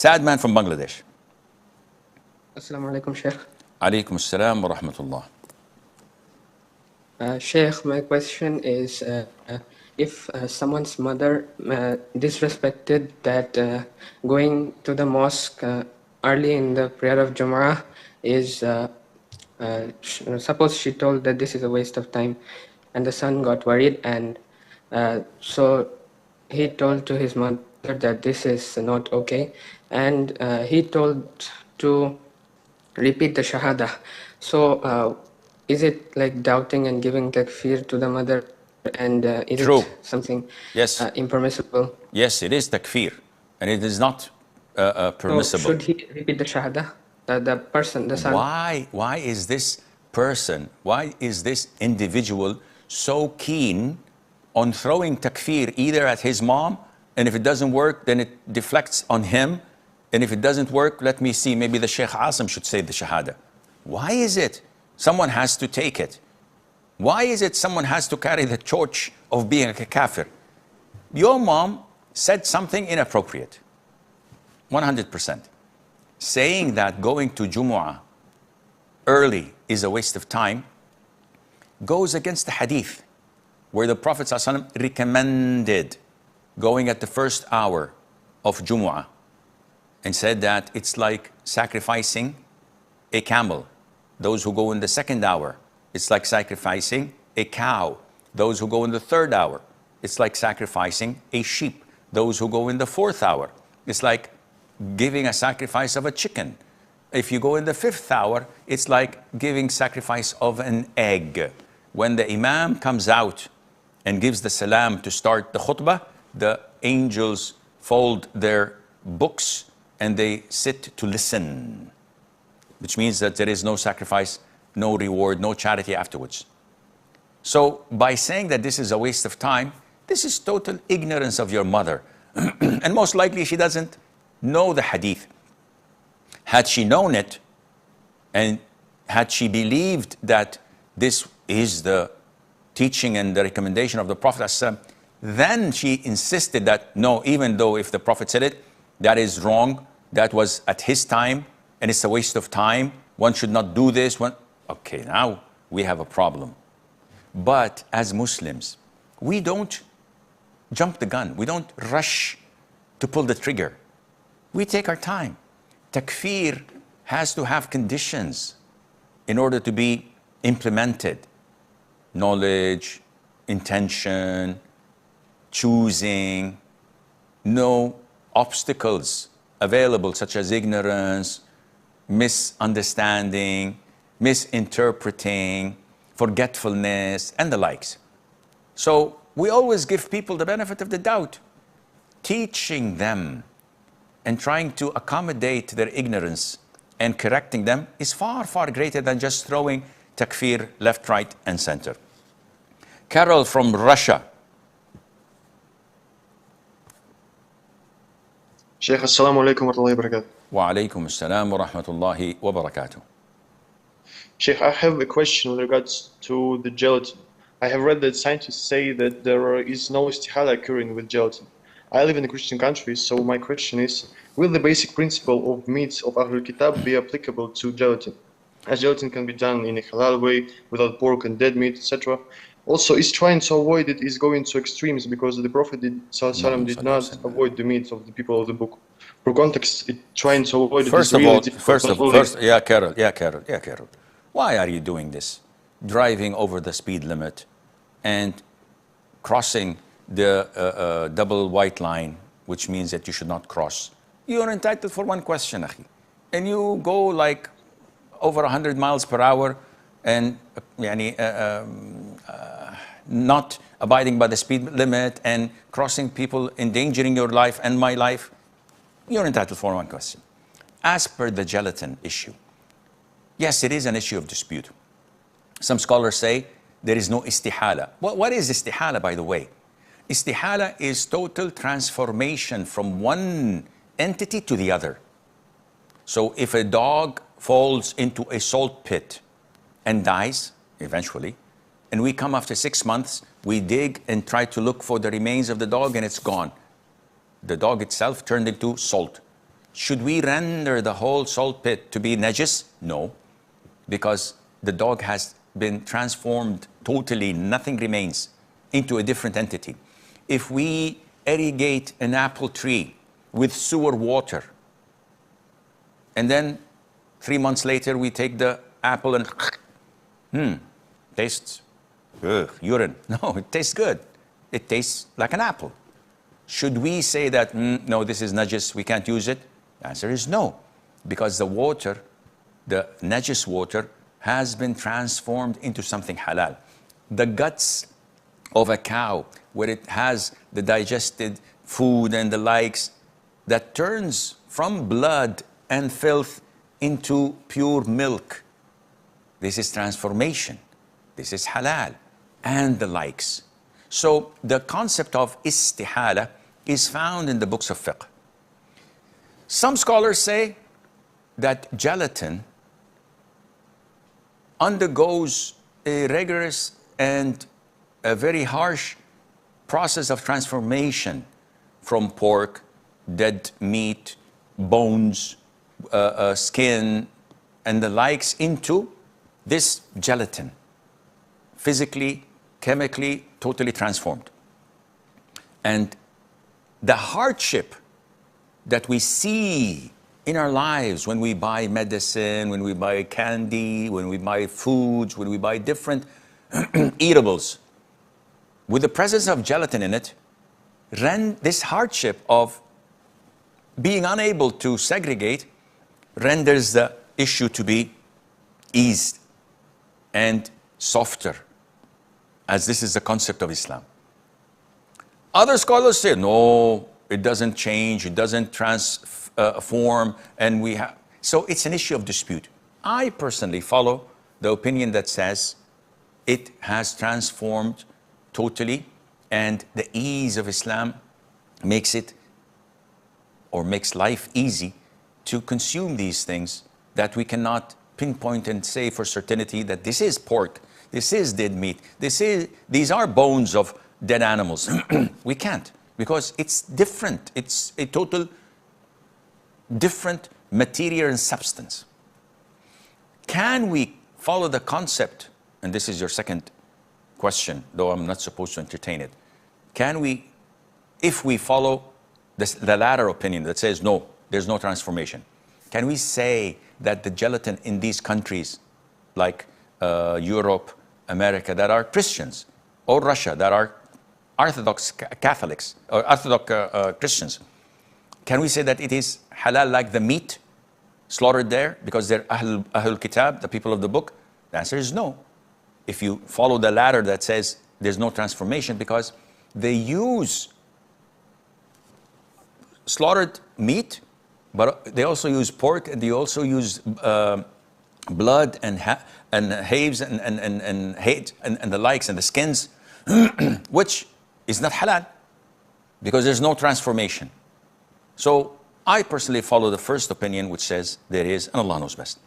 Sad man from Bangladesh. Assalamu alaikum, Sheikh. Alaikum assalam wa rahmatullah. Sheikh, my question is, if someone's mother disrespected that going to the mosque early in the prayer of Jumu'ah is, suppose she told that this is a waste of time, and the son got worried, and so he told to his mother that this is not okay, and he told to repeat the Shahada. So is it like doubting and giving takfir to the mother, and is True. it something Yes. impermissible? Yes, it is takfir, and it is not permissible. So should he repeat the Shahada? The person, the son? Why is this person, why is this individual so keen on throwing takfir either at his mom, and if it doesn't work, then it deflects on him, and if it doesn't work, let me see, maybe the Sheikh Asim should say the Shahada. Why is it someone has to take it? Why is it someone has to carry the torch of being a kafir? Your mom said something inappropriate, 100%. Saying that going to Jumu'ah early is a waste of time goes against the hadith, where the Prophet ﷺ recommended going at the first hour of Jumu'ah and said that it's like sacrificing a camel. Those who go in the second hour, it's like sacrificing a cow. Those who go in the third hour, it's like sacrificing a sheep. Those who go in the fourth hour, it's like giving a sacrifice of a chicken. If you go in the fifth hour, it's like giving sacrifice of an egg. When the imam comes out and gives the salam to start the khutbah, the angels fold their books and they sit to listen, which means that there is no sacrifice, no reward, no charity afterwards. So by saying that this is a waste of time, this is total ignorance of your mother. And most likely she doesn't know the hadith. Had she known it, and had she believed that this is the teaching and the recommendation of the Prophet ﷺ, then she insisted that, no, even though if the Prophet said it, that is wrong, that was at his time, and it's a waste of time, one should not do this. Okay, now we have a problem. But as Muslims, we don't jump the gun. We don't rush to pull the trigger. We take our time. Takfir has to have conditions in order to be implemented. Knowledge, intention, choosing, no obstacles available such as ignorance, misunderstanding, misinterpreting, forgetfulness, and the likes. So we always give people the benefit of the doubt, teaching them and trying to accommodate their ignorance and correcting them is far, far greater than just throwing takfir left, right, and center. Carol from Russia. Sheikh, assalamu alaikum wa rahmatullahi wa barakatuh. Wa alaikum assalam wa rahmatullahi wa barakatuh. Sheikh, I have a question with regards to the gelatin. I have read that scientists say that there is no istihalah occurring with gelatin. I live in a Christian country, so my question is, will the basic principle of meats of Ahlul Kitab be applicable to gelatin? As gelatin can be done in a halal way, without pork and dead meat, etc. Also, is trying to avoid it is going to extremes, because the Prophet did not avoid the meat of the people of the book. For context, trying to avoid it is really difficult. Yeah, Carol. Why are you doing this? Driving over the speed limit and crossing the double white line, which means that you should not cross. You are entitled for one question, akhi. And you go like over 100 miles per hour and not abiding by the speed limit and crossing people, endangering your life and my life. You're entitled for one question. As per the gelatin issue, yes, it is an issue of dispute. Some scholars say there is no istihalah. What is istihalah, by the way? Istihalah is total transformation from one entity to the other. So if a dog falls into a salt pit and dies eventually, and we come after 6 months, we dig and try to look for the remains of the dog and it's gone. The dog itself turned into salt. Should we render the whole salt pit to be najis? No, because the dog has been transformed totally, nothing remains, into a different entity. If we irrigate an apple tree with sewer water, and then 3 months later we take the apple and tastes urine. No, it tastes good. It tastes like an apple. Should we say that, no, this is najis, we can't use it? The answer is no, because the water, the najis water, has been transformed into something halal. The guts of a cow, where it has the digested food and the likes, that turns from blood and filth into pure milk. This is transformation. This is halal, and the likes. So the concept of istihalah is found in the books of fiqh. Some scholars say that gelatin undergoes a rigorous and a very harsh process of transformation from pork, dead meat, bones, skin, and the likes into this gelatin, physically, chemically, totally transformed. And the hardship that we see in our lives when we buy medicine, when we buy candy, when we buy foods, when we buy different eatables, with the presence of gelatin in it, this hardship of being unable to segregate renders the issue to be eased and softer, as this is the concept of Islam. Other scholars say, no, it doesn't change, it doesn't transform, and we have... So it's an issue of dispute. I personally follow the opinion that says it has transformed totally, and the ease of Islam makes it, or makes life easy to consume these things that we cannot pinpoint and say for certainty that this is pork, this is dead meat, these are bones of dead animals. We can't, because it's different. It's a total different material and substance. Can we follow the concept, and this is your second question, though I'm not supposed to entertain it. Can we, if we follow the latter opinion that says no, there's no transformation, can we say that the gelatin in these countries like Europe, America, that are Christians, or Russia, that are Orthodox Catholics or Orthodox Christians, can we say that it is halal like the meat slaughtered there because they're Ahlul Kitab, the people of the book? The answer is no. If you follow the latter that says there's no transformation, because they use slaughtered meat, but they also use pork, and they also use blood and halves and the likes and the skins, which is not halal because there's no transformation. So I personally follow the first opinion, which says there is, and Allah knows best.